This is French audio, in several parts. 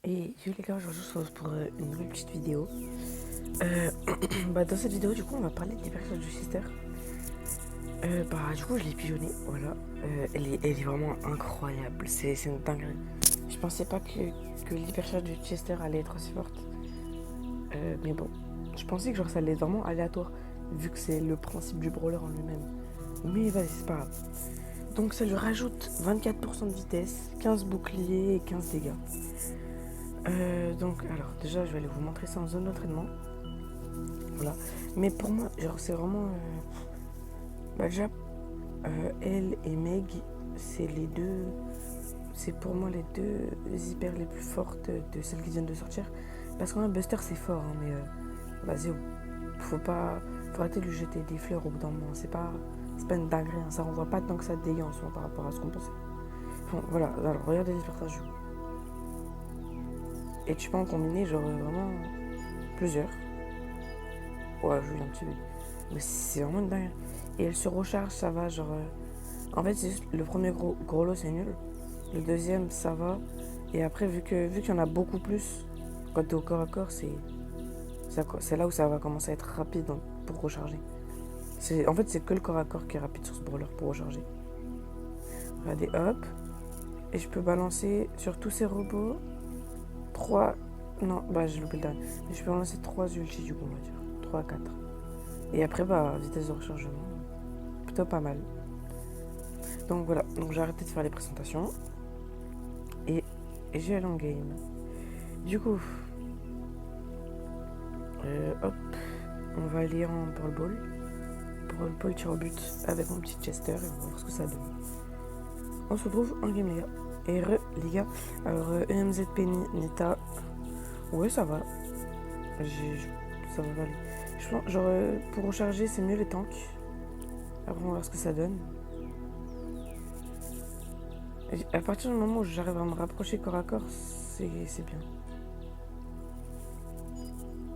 Et yo les gars, aujourd'hui je se retrouve pour une nouvelle petite vidéo. Dans cette vidéo, du coup, on va parler des personnages de Chester. Du coup, je l'ai pigeonnée, voilà. Elle est vraiment incroyable, c'est une dinguerie. Je pensais pas que l'hypercharge de Chester allait être aussi forte. Mais bon, je pensais que genre ça allait être vraiment aléatoire, vu que c'est le principe du brawler en lui-même. Mais vas-y, c'est pas grave. Donc ça lui rajoute 24% de vitesse, 15 boucliers et 15 dégâts. Alors déjà, je vais aller vous montrer ça en zone d'entraînement. Voilà. Mais pour moi, genre, c'est vraiment. Déjà, elle et Meg, c'est les deux. C'est pour moi les deux hyper les plus fortes de celles qui viennent de sortir. Parce qu'en Buster, c'est fort, hein, mais vas-y, faut arrêter de lui jeter des fleurs au bout d'un moment. C'est pas une dinguerie, hein, ça renvoie pas tant que ça de dégâts en soi par rapport à ce qu'on pensait. Bon, voilà, alors regardez les partages. Et tu peux en combiner, genre, vraiment plusieurs. Ouais, je un petit peu. Mais c'est vraiment une dingue. Et elle se recharge, ça va, genre. En fait, c'est juste le premier gros lot, c'est nul. Le deuxième, ça va. Et après, vu qu'il y en a beaucoup plus, quand t'es au corps à corps, c'est là où ça va commencer à être rapide pour recharger. En fait, c'est que le corps à corps qui est rapide sur ce brawler pour recharger. Regardez, hop. Et je peux balancer sur tous ces robots 3. Non, j'ai loupé le dernier. Mais je peux balancer 3 ultis, du coup, on va dire. 3 à 4. Et après, vitesse de rechargement. Plutôt pas mal. Donc voilà, donc j'ai arrêté de faire les présentations et j'ai allé en game. Du coup, hop, on va aller en Brawl Ball. Brawl Ball tir au but avec mon petit Chester et on va voir ce que ça donne. On se retrouve en game les gars. Et les gars, alors EMZ Penny, Nita, ouais ça va. Ça va aller. Je pense, genre pour recharger c'est mieux les tanks. Après on va voir ce que ça donne. Et à partir du moment où j'arrive à me rapprocher corps à corps, c'est bien.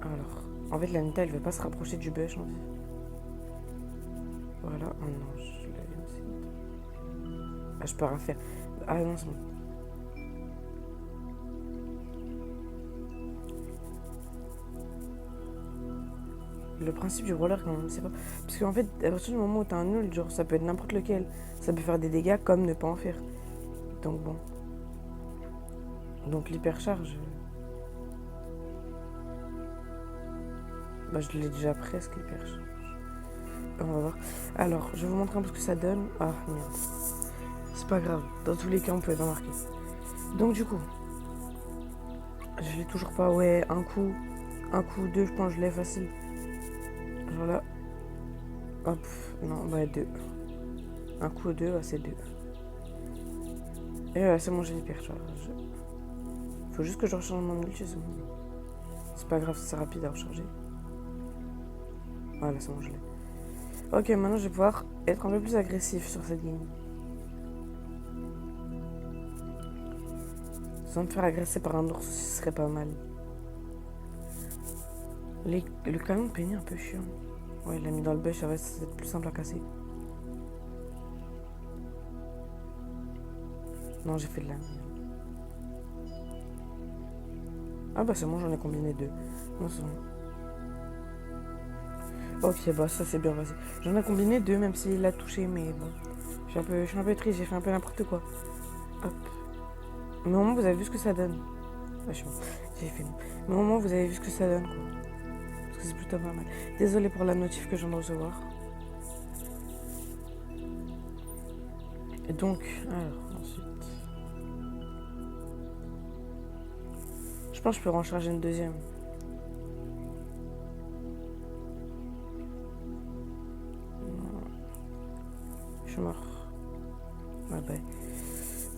Alors, en fait, la Nita, elle veut pas se rapprocher du bush, en fait. Voilà. Oh non, je l'avais aussi. Ah, je peux rien faire. Ah non, c'est bon. Le principe du roller, quand même, c'est pas. Parce qu'en fait, à partir du moment où t'as un nul, genre, ça peut être n'importe lequel. Ça peut faire des dégâts comme ne pas en faire. Donc bon. Donc l'hypercharge. Je l'ai déjà presque, l'hypercharge. On va voir. Alors, je vais vous montrer un peu ce que ça donne. Ah, merde. C'est pas grave. Dans tous les cas, on peut pas marquer. Donc du coup, je l'ai toujours pas. Ouais, un coup, deux, je pense que je l'ai facile. Voilà. Hop, non, deux. Un coup, deux, c'est deux. Et c'est bon, j'ai l'hypercharge. Faut juste que je recharge mon ulti, c'est bon. C'est pas grave, c'est rapide à recharger. Voilà, c'est bon, je l'ai. Ok, maintenant je vais pouvoir être un peu plus agressif sur cette game. Sans me faire agresser par un ours, ce serait pas mal. Le canon de Penny est un peu chiant. Ouais, il l'a mis dans le bush, ça va être plus simple à casser. Non, j'ai fait de la merde. Ah c'est bon, j'en ai combiné deux. Non, c'est bon. Ok, ça c'est bien passé. J'en ai combiné deux, même s'il l'a touché, mais bon. Je suis un peu triste, j'ai fait un peu n'importe quoi. Hop. Mais au moment, vous avez vu ce que ça donne. Je sais pas, j'ai fait non. Mais au moment, vous avez vu ce que ça donne, quoi. Parce que c'est plutôt pas mal. Désolé pour la notif que je viens de recevoir. Et donc, alors, ensuite. Je pense que je peux en charger une deuxième. Non. Je suis mort.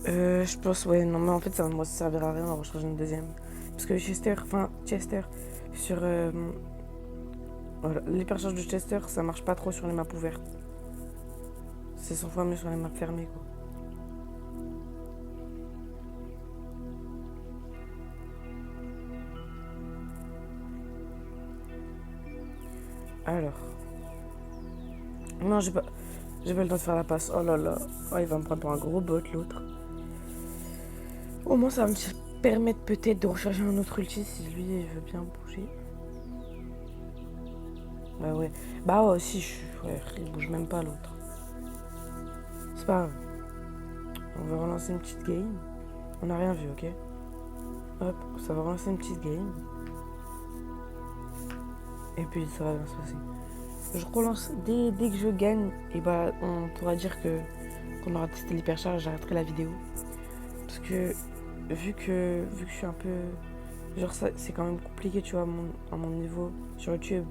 Je pense, ouais, non, mais en fait, ça va me servir à rien d'en recharger une deuxième. Parce que Chester, sur voilà, l'hypercharge de Chester, ça marche pas trop sur les maps ouvertes. C'est 100 fois mieux sur les maps fermées, quoi. Alors. Non, j'ai pas le temps de faire la passe. Oh là là. Oh, il va me prendre pour un gros bot, l'autre. Au moins, ça va me permettre peut-être de recharger un autre ulti si lui il veut bien bouger. Bah ouais. Bah ouais aussi, ouais, il bouge même pas l'autre. C'est pas grave. On va relancer une petite game. On n'a rien vu, ok? Hop, ça va relancer une petite game. Et puis ça va bien se passer. Je relance dès que je gagne. Et bah on pourra dire qu'on aura testé l'hypercharge. J'arrêterai la vidéo. Parce que vu que je suis un peu... Genre ça, c'est quand même compliqué, tu vois, à mon niveau sur YouTube.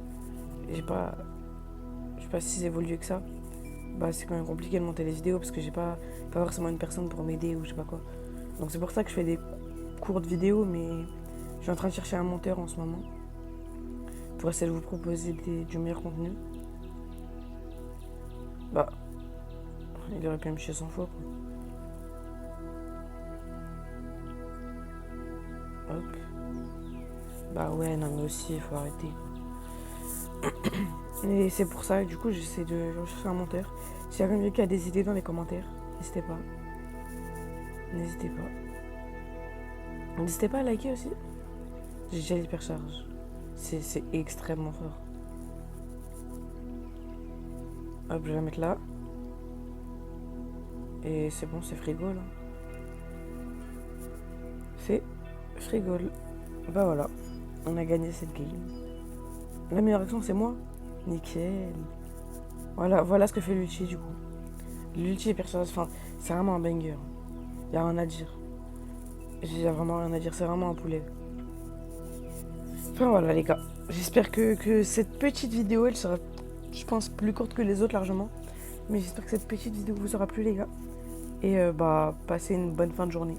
Je sais pas si évolué que ça. Bah c'est quand même compliqué de monter les vidéos parce que j'ai pas forcément une personne pour m'aider ou je sais pas quoi. Donc c'est pour ça que je fais des courtes vidéos, mais je suis en train de chercher un monteur en ce moment pour essayer de vous proposer du meilleur contenu. Bah, il aurait pu me chier 100 fois quoi. Hop. Bah ouais, non mais aussi il faut arrêter. Et c'est pour ça, du coup j'essaie de rechercher un monteur. S'il y a quelqu'un qui a des idées dans les commentaires, n'hésitez pas. N'hésitez pas. N'hésitez pas à liker aussi. J'ai déjà l'hypercharge. C'est extrêmement fort. Hop, je vais la mettre là. Et c'est bon, c'est frigo là. C'est frigo. Bah voilà, on a gagné cette game. La meilleure action c'est moi. Nickel. Voilà ce que fait l'ulti du coup. L'ulti hypercharge, enfin, c'est vraiment un banger. Y'a rien à dire. J'ai vraiment rien à dire, c'est vraiment un poulet. Enfin voilà les gars, j'espère que cette petite vidéo, elle sera, je pense, plus courte que les autres largement. Mais j'espère que cette petite vidéo vous aura plu les gars. Et bah, passez une bonne fin de journée.